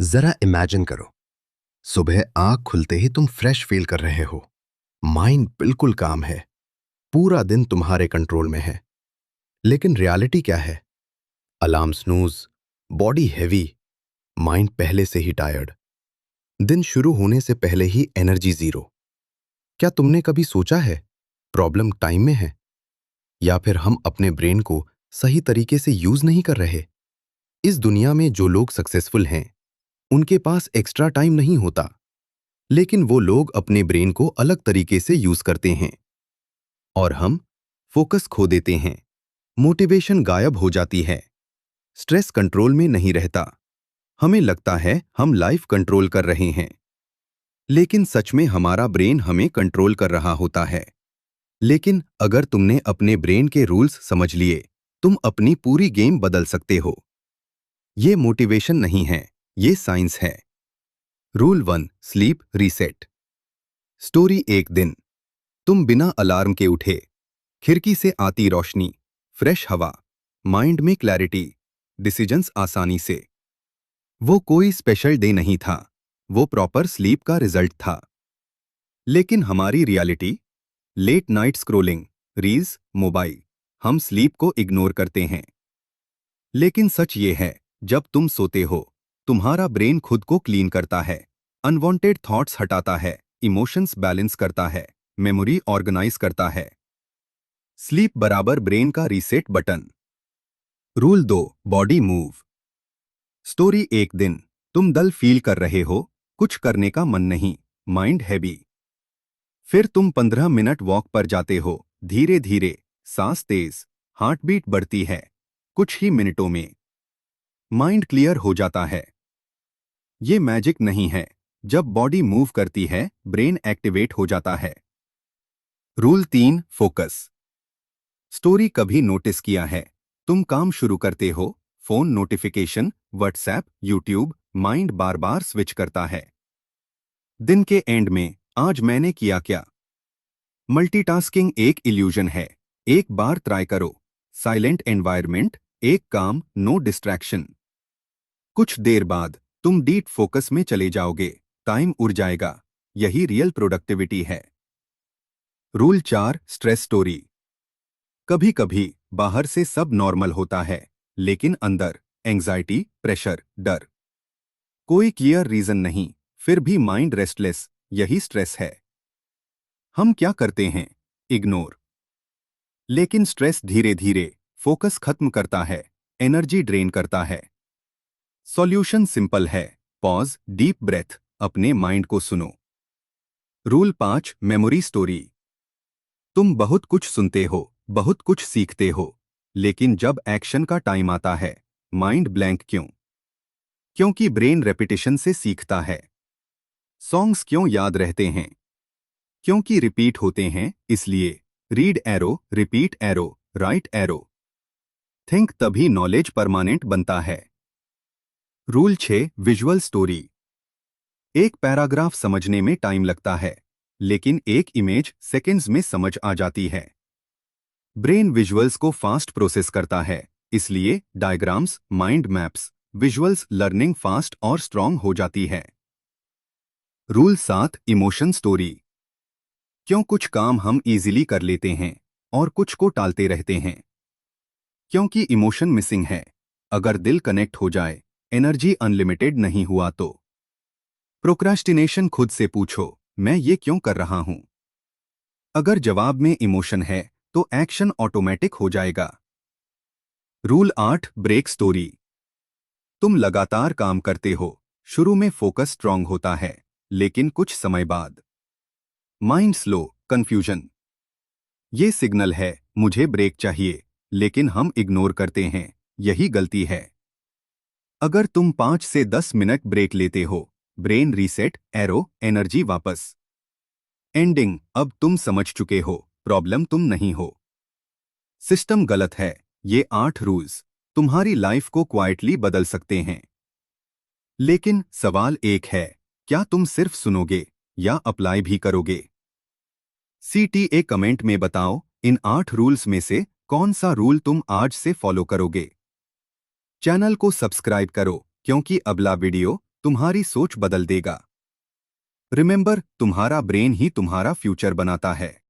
जरा इमेजिन करो। सुबह आंख खुलते ही तुम फ्रेश फील कर रहे हो। माइंड बिल्कुल काम है। पूरा दिन तुम्हारे कंट्रोल में है। लेकिन रियलिटी क्या है? Alarm snooze, body heavy, mind पहले से ही टायर्ड। दिन शुरू होने से पहले ही एनर्जी जीरो। क्या तुमने कभी सोचा है प्रॉब्लम टाइम में है, या फिर हम अपने ब्रेन को सही तरीके से यूज नहीं कर रहे? इस दुनिया में जो लोग सक्सेसफुल हैं, उनके पास एक्स्ट्रा टाइम नहीं होता, लेकिन वो लोग अपने ब्रेन को अलग तरीके से यूज करते हैं। और हम फोकस खो देते हैं, मोटिवेशन गायब हो जाती है, स्ट्रेस कंट्रोल में नहीं रहता। हमें लगता है हम लाइफ कंट्रोल कर रहे हैं, लेकिन सच में हमारा ब्रेन हमें कंट्रोल कर रहा होता है। लेकिन अगर तुमने अपने ब्रेन के रूल्स समझ लिए, तुम अपनी पूरी गेम बदल सकते हो। ये मोटिवेशन नहीं है, ये साइंस है। Rule 1, sleep reset. स्टोरी। एक दिन तुम बिना अलार्म के उठे। खिड़की से आती रोशनी, फ्रेश हवा, माइंड में क्लैरिटी, डिसीजंस आसानी से। वो कोई स्पेशल डे नहीं था, वो प्रॉपर स्लीप का रिजल्ट था। लेकिन हमारी reality, late night scrolling, reels, mobile. हम स्लीप को इग्नोर करते हैं। लेकिन सच ये है, जब तुम सोते हो, तुम्हारा ब्रेन खुद को क्लीन करता है, अनवांटेड थॉट्स हटाता है, इमोशंस बैलेंस करता है, मेमोरी ऑर्गेनाइज करता है। स्लीप बराबर ब्रेन का reset button. Rule 2, body move. Story. एक दिन तुम डल फील कर रहे हो, कुछ करने का मन नहीं, माइंड हैवी। फिर तुम 15 मिनट वॉक पर जाते हो। धीरे धीरे, सांस तेज, हार्ट बीट बढ़ती है। कुछ ही मिनटों में माइंड क्लियर हो जाता है। ये मैजिक नहीं है, जब बॉडी मूव करती है, ब्रेन एक्टिवेट हो जाता है। Rule 3, focus. स्टोरी। कभी नोटिस किया है, तुम काम शुरू करते हो, phone notification, WhatsApp, YouTube, mind बार बार स्विच करता है। दिन के एंड में, आज मैंने किया क्या? मल्टीटास्किंग एक इल्यूजन है। एक बार ट्राई करो। साइलेंट एनवायरनमेंट, एक काम, नो डिस्ट्रैक्शन। कुछ देर बाद तुम डीप फोकस में चले जाओगे, टाइम उड़ जाएगा। यही रियल प्रोडक्टिविटी है। Rule 4, stress story. कभी कभी बाहर से सब नॉर्मल होता है, लेकिन अंदर एंजाइटी, प्रेशर, डर। कोई क्लियर रीजन नहीं, फिर भी माइंड रेस्टलेस। यही स्ट्रेस है। हम क्या करते हैं? इग्नोर। लेकिन स्ट्रेस धीरे धीरे फोकस खत्म करता है, एनर्जी ड्रेन करता है। सॉल्यूशन सिंपल है, पॉज, डीप ब्रेथ, अपने माइंड को सुनो। Rule 5, memory story. तुम बहुत कुछ सुनते हो, बहुत कुछ सीखते हो, लेकिन जब एक्शन का टाइम आता है, माइंड ब्लैंक क्यों? क्योंकि ब्रेन रेपिटेशन से सीखता है। सॉन्ग्स क्यों याद रहते हैं? क्योंकि रिपीट होते हैं, इसलिए। Read arrow, repeat arrow, right arrow. Think, तभी नॉलेज परमानेंट बनता है। Rule 6, visual story. एक पैराग्राफ समझने में टाइम लगता है, लेकिन एक इमेज सेकंड्स में समझ आ जाती है। ब्रेन विजुअल्स को फास्ट प्रोसेस करता है, इसलिए diagrams, mind maps, visuals learning fast और स्ट्रांग हो जाती है। Rule 7, emotion story. क्यों कुछ काम हम इजीली कर लेते हैं और कुछ को टालते रहते हैं? क्योंकि इमोशन मिसिंग है। अगर दिल कनेक्ट हो जाए, एनर्जी अनलिमिटेड नहीं हुआ तो। प्रोक्रास्टिनेशन। खुद से पूछो, मैं ये क्यों कर रहा हूं? अगर जवाब में इमोशन है, तो एक्शन ऑटोमेटिक हो जाएगा। Rule 8, break story. तुम लगातार काम करते हो, शुरू में फोकस स्ट्रांग होता है, लेकिन कुछ समय बाद माइंड स्लो, कंफ्यूजन। ये सिग्नल है, मुझे ब्रेक चाहिए, लेकिन हम इग्नोर करते हैं। यही गलती है। अगर तुम 5 से 10 मिनट ब्रेक लेते हो, ब्रेन रीसेट, एरो, एनर्जी वापस। एंडिंग। अब तुम समझ चुके हो, प्रॉब्लम तुम नहीं हो, सिस्टम गलत है। ये 8 रूल्स तुम्हारी लाइफ को क्वाइटली बदल सकते हैं। लेकिन सवाल एक है, क्या तुम सिर्फ सुनोगे या अप्लाई भी करोगे? CTA कमेंट में बताओ, इन 8 रूल्स में से कौन सा रूल तुम आज से फॉलो करोगे? चैनल को सब्सक्राइब करो, क्योंकि अगला वीडियो तुम्हारी सोच बदल देगा। रिमेंबर, तुम्हारा ब्रेन ही तुम्हारा फ्यूचर बनाता है।